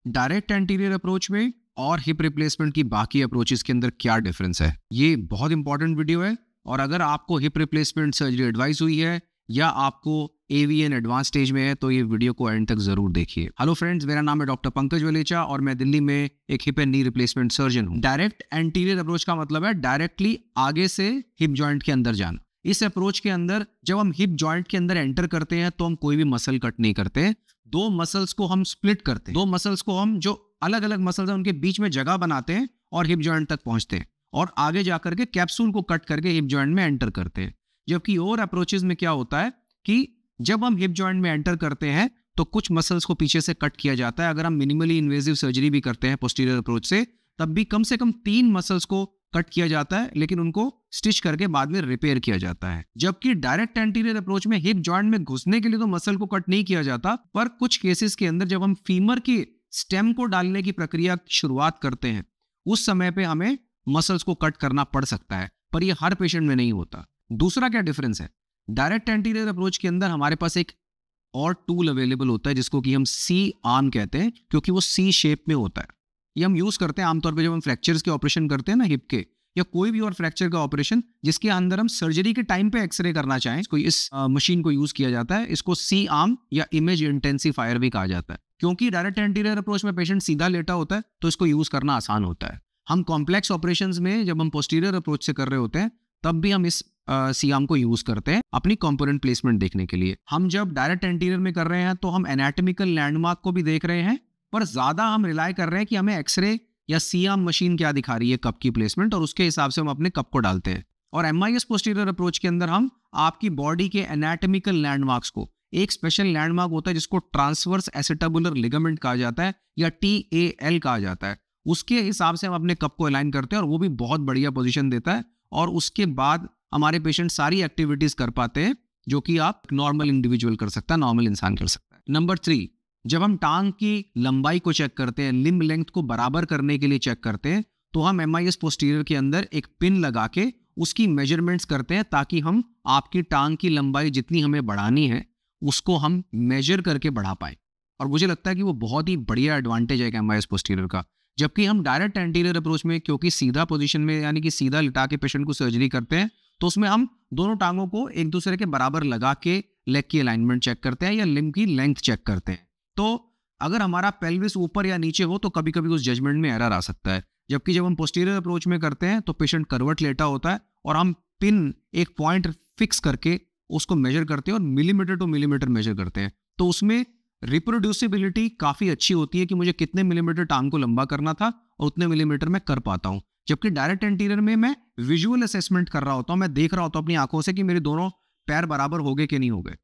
Direct anterior approach में और hip replacement की बाकी अप्रोचेस के अंदर क्या डिफरेंस है। ये बहुत इंपॉर्टेंट वीडियो है और अगर आपको हिप रिप्लेसमेंट सर्जरी एडवाइस हुई है या आपको AVN एडवांस स्टेज में है तो ये वीडियो को एंड तक जरूर देखिए। हेलो फ्रेंड्स, मेरा नाम है डॉक्टर पंकज वलेचा और मैं दिल्ली में एक hip and knee replacement surgeon हूँ। डायरेक्ट एंटीरियर अप्रोच का मतलब है डायरेक्टली आगे से हिप जॉइंट के अंदर जाना। इस अप्रोच के अंदर जब हम हिप जॉइंट के अंदर एंटर करते हैं तो हम कोई भी मसल कट नहीं करते, दो मसल्स को हम स्प्लिट करते हैं। दो मसल्स को हम जो अलग अलग मसल्स हैं उनके बीच में जगह बनाते हैं और हिप जॉइंट तक पहुंचते हैं और आगे जाकर के कैप्सूल को कट करके हिप जॉइंट में एंटर करते हैं। जबकि और अप्रोचेस में क्या होता है कि जब हम हिप जॉइंट में एंटर करते हैं तो कुछ मसल्स को पीछे से कट किया जाता है। अगर हम मिनिमली इन्वेजिव सर्जरी भी करते हैं पोस्टीरियर अप्रोच से, तब भी कम से कम 3 मसल्स को कट किया जाता है, लेकिन उनको स्टिच करके बाद में रिपेयर किया जाता है। जबकि डायरेक्ट एंटीरियर अप्रोच में हिप जॉइंट में घुसने के लिए तो मसल को कट नहीं किया जाता, पर कुछ केसेस के अंदर जब हम फीमर की स्टेम को डालने की प्रक्रिया की शुरुआत करते हैं उस समय पे हमें मसल्स को कट करना पड़ सकता है, पर यह हर पेशेंट में नहीं होता। दूसरा क्या डिफरेंस है, डायरेक्ट एंटीरियर अप्रोच के अंदर हमारे पास एक और टूल अवेलेबल होता है जिसको कि हम C आर्म कहते हैं, क्योंकि वो C शेप में होता है। ये हम यूज करते हैं आमतौर पे जब हम फ्रैक्चर्स के ऑपरेशन करते हैं ना, हिप के या कोई भी और फ्रैक्चर का ऑपरेशन जिसके अंदर हम सर्जरी के टाइम पे एक्सरे करना चाहें, इसको इस मशीन को यूज किया जाता है। इसको C आर्म या इमेज इंटेंसिफायर भी कहा जाता है। क्योंकि डायरेक्ट एंटीरियर अप्रोच में पेशेंट सीधा लेटा होता है तो इसको यूज करना आसान होता है। हम कॉम्प्लेक्स ऑपरेशंस में जब हम पोस्टीरियर अप्रोच से कर रहे होते हैं तब भी हम इस C आर्म को यूज करते हैं अपनी कंपोनेंट प्लेसमेंट देखने के लिए। हम जब डायरेक्ट एंटीरियर में कर रहे हैं तो हम एनाटॉमिकल लैंडमार्क को भी देख रहे हैं, पर ज्यादा हम रिलाई कर रहे हैं कि हमें एक्सरे या C आर्म मशीन क्या दिखा रही है कप की प्लेसमेंट, और उसके हिसाब से हम अपने कप को डालते हैं। और MIS पोस्टीरियर अप्रोच के अंदर हम आपकी बॉडी के एनाटॉमिकल लैंडमार्क्स को, एक स्पेशल लैंडमार्क होता है जिसको ट्रांसवर्स एसिटाबुलर लिगामेंट कहा जाता है या TAL कहा जाता है, उसके हिसाब से हम अपने कप को अलाइन करते हैं और वो भी बहुत बढ़िया पोजीशन देता है। और उसके बाद हमारे पेशेंट सारी एक्टिविटीज कर पाते हैं जो कि आप नॉर्मल इंडिविजुअल कर सकता है, नॉर्मल इंसान कर सकता है। नंबर 3, जब हम टांग की लंबाई को चेक करते हैं, लिम्ब लेंथ को बराबर करने के लिए चेक करते हैं, तो हम MIS पोस्टीरियर के अंदर एक पिन लगा के उसकी मेजरमेंट्स करते हैं ताकि हम आपकी टांग की लंबाई जितनी हमें बढ़ानी है उसको हम मेजर करके बढ़ा पाए। और मुझे लगता है कि वो बहुत ही बढ़िया एडवांटेज है MIS पोस्टीरियर का। जबकि हम डायरेक्ट एंटीरियर अप्रोच में क्योंकि सीधा पोजीशन में यानी कि सीधा लिटा के पेशेंट को सर्जरी करते हैं तो उसमें हम दोनों टांगों को एक दूसरे के बराबर लगा के लेग की अलाइनमेंट चेक करते हैं या लिम्ब की लेंथ चेक करते हैं। तो अगर हमारा पेल्विस ऊपर या नीचे हो तो कभी कभी उस जजमेंट में एरर आ सकता है। जबकि जब हम पोस्टीरियर अप्रोच में करते हैं तो पेशेंट करवट लेटा होता है और हम पिन एक पॉइंट फिक्स करके उसको मेजर करते हैं और मिलीमीटर टू मिलीमीटर मेजर करते हैं। तो उसमें रिप्रोड्यूसिबिलिटी काफी अच्छी होती है कि मुझे कितने मिलीमीटर टांग को लंबा करना था और उतने मिलीमीटर में कर पाता हूं। जबकि डायरेक्ट एंटीरियर में मैं विजुअल असेसमेंट कर रहा होता हूं, मैं देख रहा होता हूं अपनी आंखों से कि मेरे दोनों पैर बराबर हो गए कि नहीं हो गए,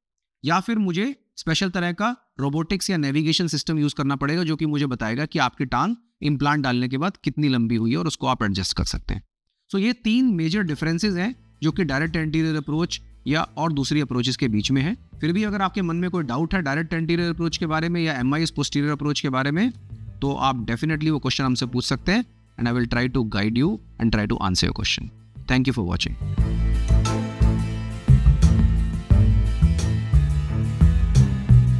या फिर मुझे स्पेशल तरह का रोबोटिक्स या नेविगेशन सिस्टम यूज करना पड़ेगा जो कि मुझे बताएगा कि आपकी टांग इम्प्लांट डालने के बाद कितनी लंबी हुई है और उसको आप एडजस्ट कर सकते हैं। सो ये 3 मेजर डिफरेंसेस हैं जो कि डायरेक्ट एंटीरियर अप्रोच या और दूसरी अप्रोचेस के बीच में है। फिर भी अगर आपके मन में कोई डाउट है डायरेक्ट एंटीरियर अप्रोच के बारे में या MIS पोस्टीरियर अप्रोच के बारे में, तो आप डेफिनेटली वो क्वेश्चन हमसे पूछ सकते हैं and I will try to guide you and try to answer your question. Thank you for watching.